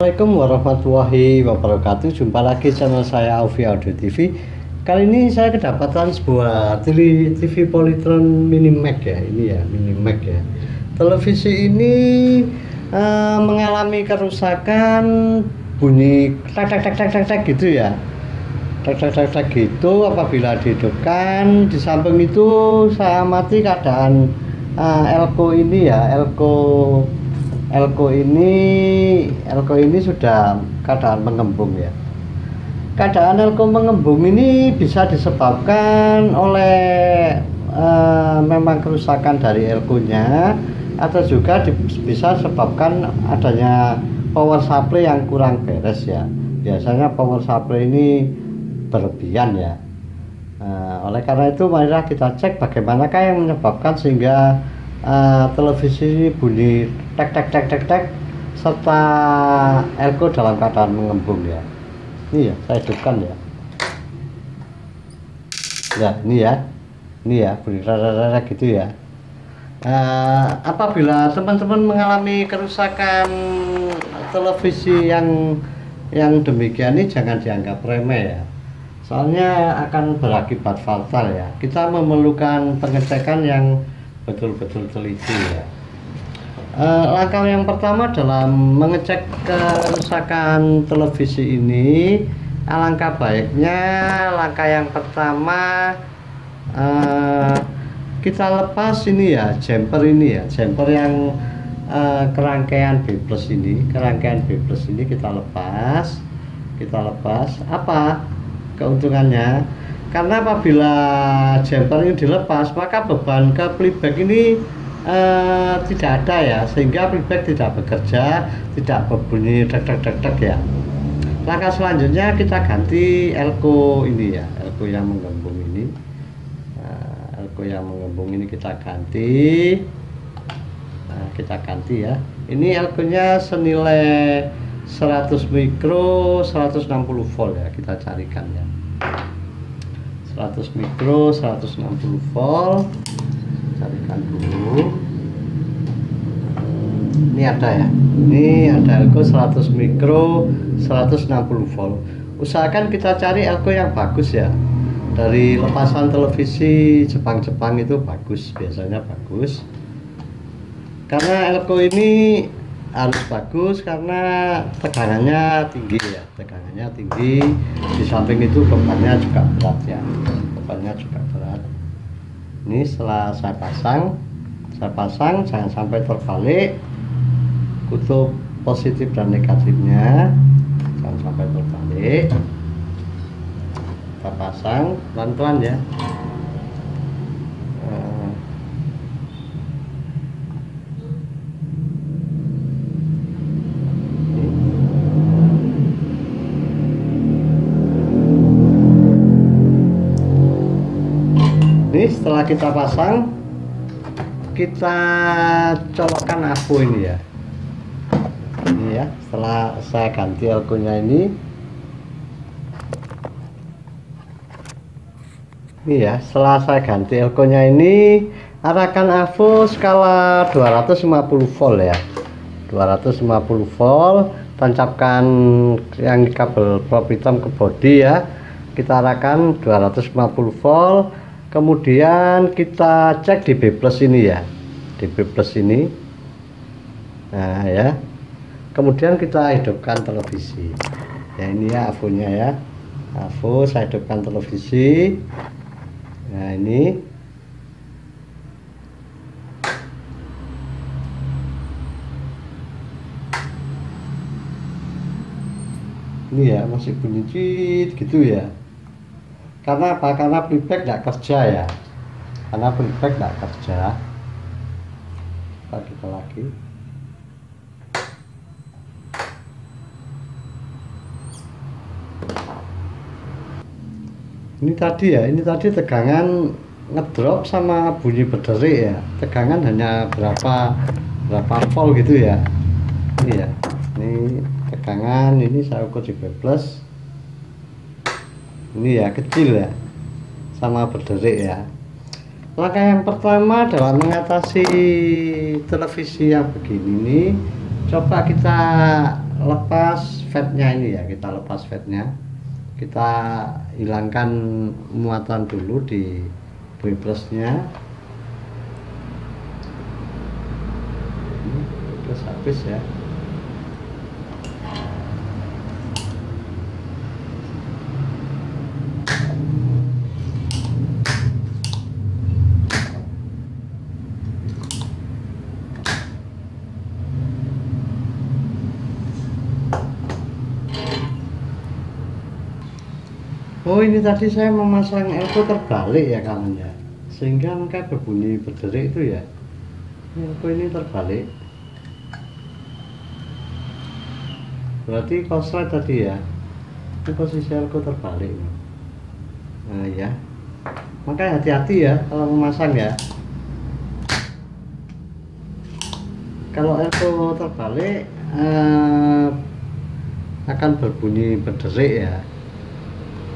Assalamualaikum warahmatullahi wabarakatuh. Jumpa lagi channel saya Aufi Audio TV. Kali ini saya kedapatan sebuah TV Polytron Mini Max ya. Ini ya Mini Max ya. Televisi ini mengalami kerusakan, bunyi tak tak tak tak tak tak gitu ya. Tak tak tak tak gitu apabila dihidupkan. Di samping itu saya amati keadaan elko ini ya, elko ini sudah keadaan mengembung ya. Keadaan elko mengembung ini bisa disebabkan oleh memang kerusakan dari elkonya, atau juga bisa disebabkan adanya power supply yang kurang beres ya. Biasanya power supply ini berlebihan ya. Oleh karena itu marilah kita cek bagaimanakah yang menyebabkan sehingga televisi ini bunyi tek tek tek tek tek serta elko dalam keadaan mengembung ya. Ini ya, saya hidupkan ya. Ya, ini ya bunyi rada-rada gitu ya. Apabila teman-teman mengalami kerusakan televisi yang demikian ini, jangan dianggap remeh ya. Soalnya akan berakibat fatal ya. Kita memerlukan pengecekan yang betul-betul teliti ya. Langkah yang pertama dalam mengecek kerusakan televisi ini, alangkah baiknya langkah yang pertama kita lepas ini ya, jumper ini ya, jumper yang kerangkaian B plus ini, kita lepas. Apa keuntungannya? Karena apabila jumper ini dilepas, maka beban ke playback ini tidak ada ya, sehingga playback tidak bekerja, tidak berbunyi dek dek dek dek ya. Langkah selanjutnya kita ganti elko ini ya, elko yang menggembung ini. Kita ganti ya. Ini elkonya senilai 100 mikro 160 volt ya, kita carikan ya. 100 mikro 160 volt, carikan dulu. Ini ada ya, ini ada elko 100 mikro 160 volt. Usahakan kita cari elko yang bagus ya. Dari lepasan televisi Jepang itu bagus, biasanya bagus. Karena elko ini harus bagus karena tegangannya tinggi ya, di samping itu bebannya juga berat ya, Ini setelah saya pasang jangan sampai terbalik kutub positif dan negatifnya, jangan sampai terbalik. Kita pasang pelan-pelan ya. Ini setelah kita pasang, kita colokkan AVO ini ya. Ini ya, setelah saya ganti elkonya ini ya, setelah saya ganti elkonya ini, arahkan AVO skala 250 volt ya, 250 volt. Tancapkan yang kabel prop hitam ke bodi ya, kita arahkan 250 volt. Kemudian kita cek di B plus ini ya, di B plus ini. Nah ya, kemudian kita hidupkan televisi ya. Ini ya AVO-nya ya, AVO saya hidupkan televisi. Nah ini ya, masih bunyi cit gitu ya. Karena apa? Karena playback tidak kerja ya. Kita lagi. Ini tadi tegangan ngedrop sama bunyi berderik ya. Tegangan hanya berapa volt gitu ya. Ini ya. Ini tegangan ini saya ukur di B plus. Ini ya kecil ya, sama berderik ya. Langkah yang pertama dalam mengatasi televisi yang begini nih, coba kita lepas fatnya ini ya, kita lepas fatnya, kita hilangkan muatan dulu di brushlessnya. Terus habis ya. Oh, ini tadi saya memasang elko terbalik ya kawan ya, sehingga mereka berbunyi berderik itu ya. Elko ini terbalik, berarti korslet tadi ya, ini posisi elko terbalik. Nah ya, makanya hati-hati ya kalau memasang ya. Kalau elko terbalik akan berbunyi berderik ya.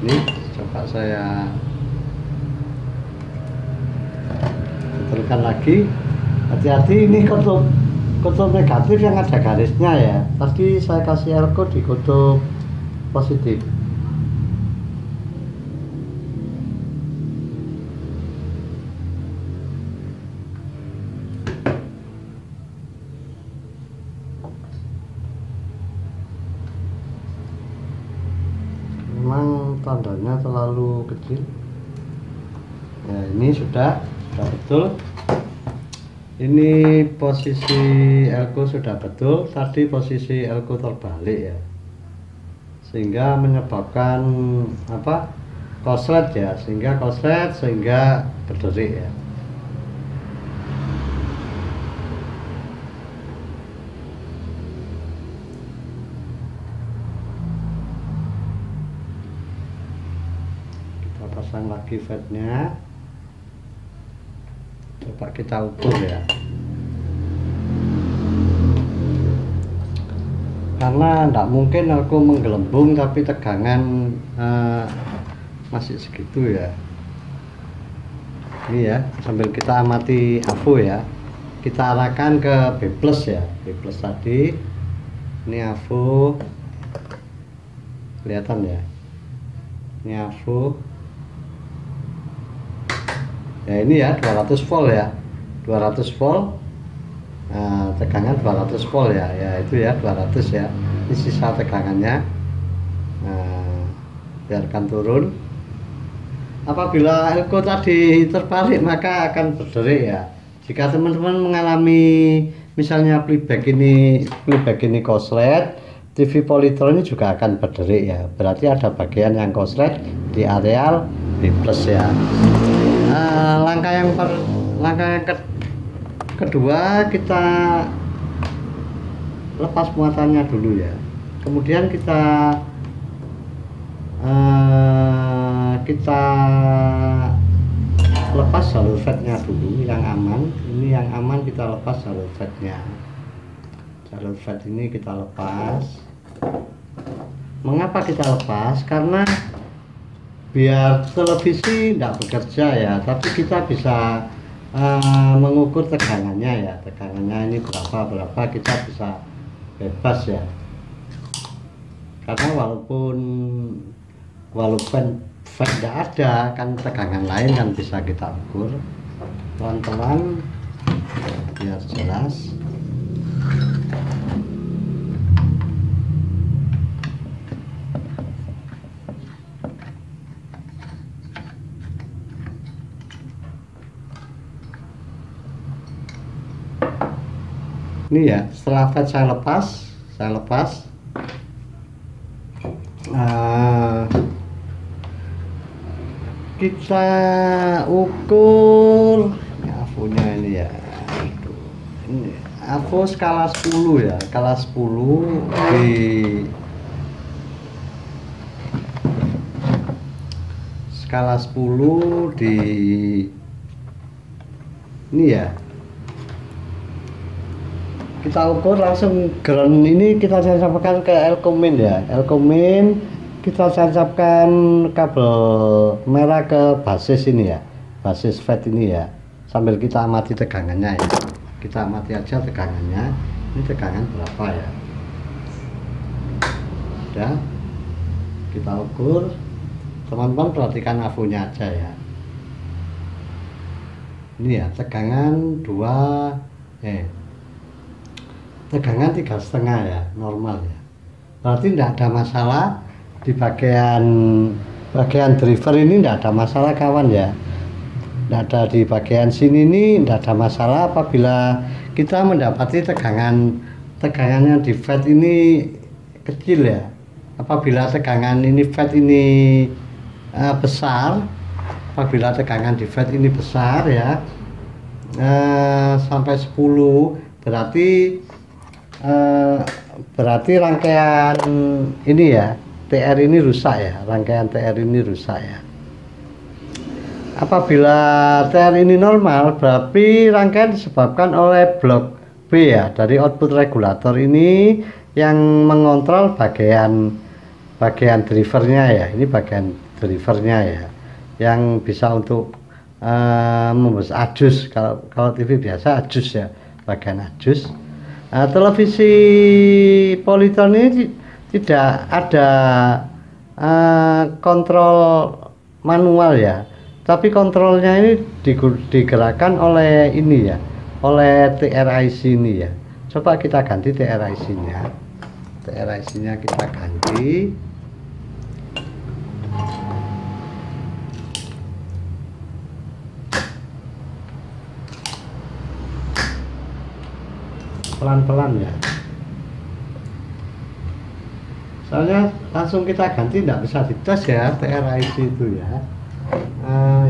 Ini coba saya putarkan lagi. Hati-hati, ini kutub negatif yang ada garisnya ya. Tadi saya kasih elko di kutub positif. Memang tandanya terlalu kecil ya. Ini sudah betul, ini posisi elko sudah betul. Tadi posisi elko terbalik ya, sehingga menyebabkan apa, korslet ya, sehingga korslet, sehingga berderik ya. Pasang lagi fatnya, coba kita ukur ya, karena tidak mungkin aku menggelembung tapi tegangan masih segitu ya. Ini ya, sambil kita amati AVO ya, kita arahkan ke B+ ya, B+ tadi. Ini AVO, kelihatan ya, ini AVO ya, ini ya 200 volt ya, 200 volt. Nah, tegangan 200 volt ya, ya itu ya 200 ya, ini sisa tegangannya. Nah, biarkan turun. Apabila elko tadi terbalik maka akan berderik ya. Jika teman-teman mengalami misalnya playback ini korslet, TV Polytron ini juga akan berderik ya, berarti ada bagian yang korslet di areal B+ ya. Langkah yang kedua, kita lepas muatannya dulu ya, kemudian kita lepas jalur fatnya dulu yang aman. Ini yang aman, kita lepas jalur fatnya. Jalur fat ini kita lepas. Mengapa kita lepas? Karena biar televisi tidak bekerja ya, tapi kita bisa mengukur tegangannya ya, tegangannya ini berapa kita bisa bebas ya. Karena walaupun fan tidak ada, kan tegangan lain kan bisa kita ukur. Pelan-pelan biar jelas. Ini ya, setelah fat saya lepas, kita ukur AVO-nya ini ya. Ini AVO skala 10 ya, skala 10 di skala 10 di ini ya. Kita ukur langsung ground ini, kita tancapkan ke elko main ya, elko main kita tancapkan kabel merah ke basis ini ya, basis fat ini ya, sambil kita amati tegangannya ya, kita amati aja tegangannya, ini tegangan berapa ya. Udah, kita ukur. Teman-teman perhatikan AVO-nya aja ya. Ini ya, tegangan tegangan 3,5 ya, normal ya. Berarti tidak ada masalah di bagian driver ini, tidak ada masalah kawan ya. Tidak ada di bagian sini ini, tidak ada masalah apabila kita mendapati tegangannya di FET ini kecil ya. Apabila tegangan ini FET ini besar, apabila tegangan di FET ini besar ya, sampai 10, berarti rangkaian ini ya, TR ini rusak ya, rangkaian TR ini rusak ya. Apabila TR ini normal, berarti rangkaian disebabkan oleh blok B ya, dari output regulator ini yang mengontrol bagian drivernya ya. Ini bagian drivernya ya, yang bisa untuk adjust. Kalau TV biasa adjust ya, bagian adjust. Televisi Polytron ini tidak ada kontrol manual ya, tapi kontrolnya ini digerakkan oleh ini ya, oleh TRIC ini ya. Coba kita ganti TRIC nya. TRIC nya kita ganti. Pelan-pelan ya, soalnya langsung kita ganti tidak bisa dites ya TRIC itu ya.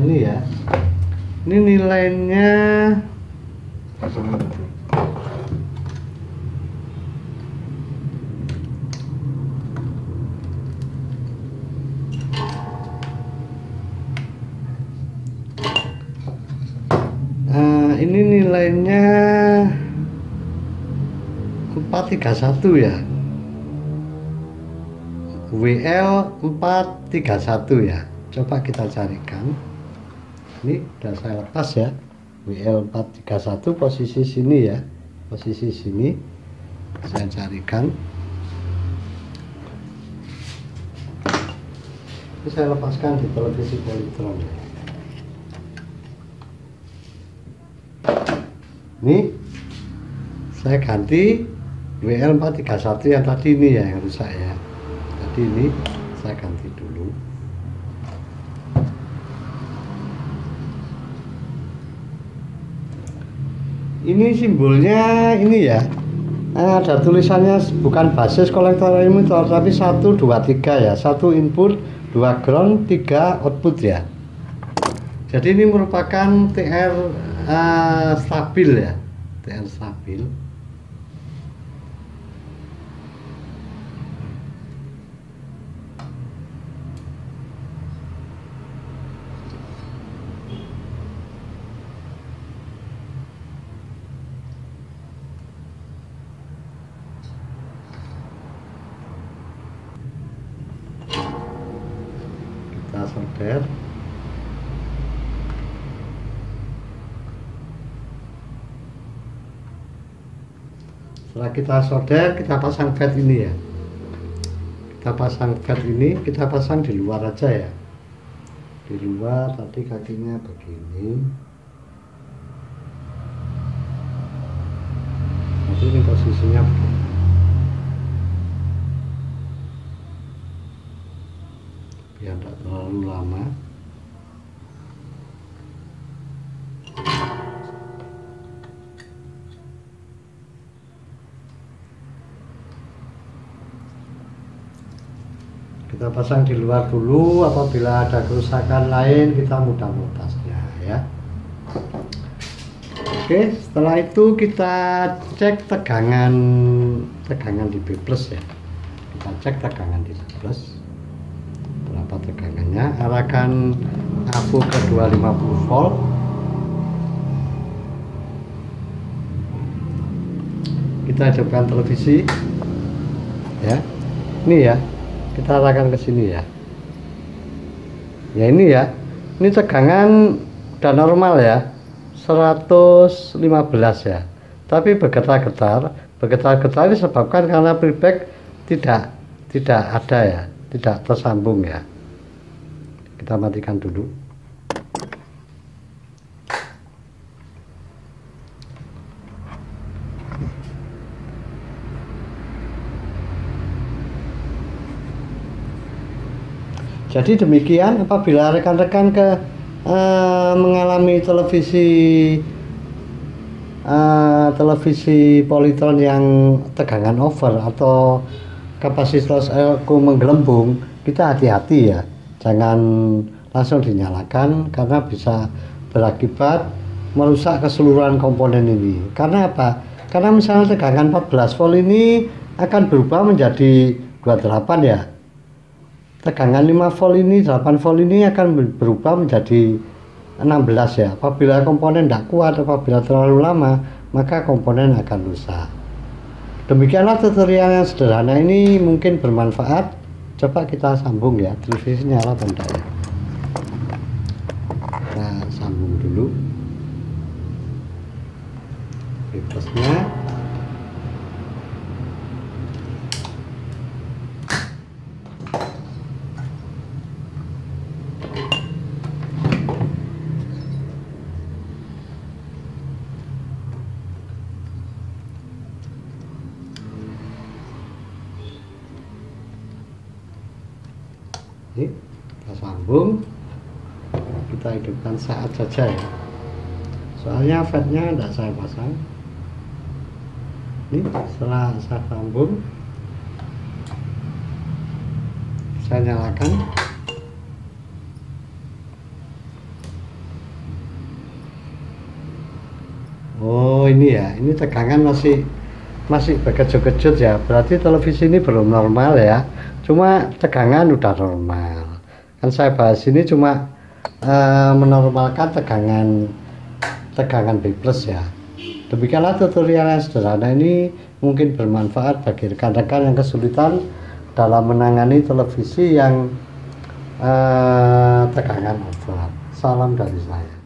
Ini ya, ini nilainya ini nilainya 431 ya, WL 431 ya. Coba kita carikan. Ini udah saya lepas ya, WL 431 posisi sini ya, posisi sini saya carikan. Ini saya lepaskan di televisi Polytron ya. Ini saya ganti WL 431 yang tadi ini ya, yang rusak ya. Tadi ini saya ganti dulu. Ini simbolnya ini ya, ada tulisannya bukan basis kolektor emitor, tapi 1, 2, 3 ya. 1 input, 2 ground, 3 output ya. Jadi ini merupakan TR stabil ya, TR stabil. Kita solder. Setelah kita solder, kita pasang FET ini ya. Kita pasang FET ini, kita pasang di luar aja ya. Di luar, tadi kakinya begini. Nanti ini posisinya begini. Biar tidak terlalu lama. Kita pasang di luar dulu, apabila ada kerusakan lain kita mudah melepasnya ya. Oke, setelah itu kita cek tegangan di B+ ya. Kita cek tegangan di B+. Berapa tegangannya? Arahkan AVO ke 250 volt. Kita hidupkan televisi ya. Ini ya, kita arahkan ke sini ya. Ya ini ya, ini tegangan udah normal ya, 115 ya. Tapi bergetar-getar ini disebabkan karena preback tidak tidak ada ya, tidak tersambung ya. Kita matikan dulu. Jadi demikian, apabila rekan-rekan mengalami televisi Polytron yang tegangan over atau kapasitor aku menggelembung, kita hati-hati ya, jangan langsung dinyalakan karena bisa berakibat merusak keseluruhan komponen ini. Karena apa? Karena misalnya tegangan 14 volt ini akan berubah menjadi 28 ya. Tegangan 5 volt ini, 8 volt ini akan berubah menjadi 16 ya. Apabila komponen tidak kuat, apabila terlalu lama, maka komponen akan rusak. Demikianlah tutorial yang sederhana ini, mungkin bermanfaat. Coba kita sambung ya, televisi nyala atau tidak ya. Kita sambung dulu bipusnya. Ini kita sambung, kita hidupkan saat saja ya, soalnya fatnya tidak saya pasang. Ini setelah saya sambung, saya nyalakan. Oh ini ya, ini tegangan masih berkejut-kejut ya, berarti televisi ini belum normal ya. Cuma tegangan udah normal. Kan saya bahas ini cuma menormalkan tegangan B+ ya. Demikianlah tutorial yang sederhana ini, mungkin bermanfaat bagi rekan-rekan yang kesulitan dalam menangani televisi yang tegangan over. Salam dari saya.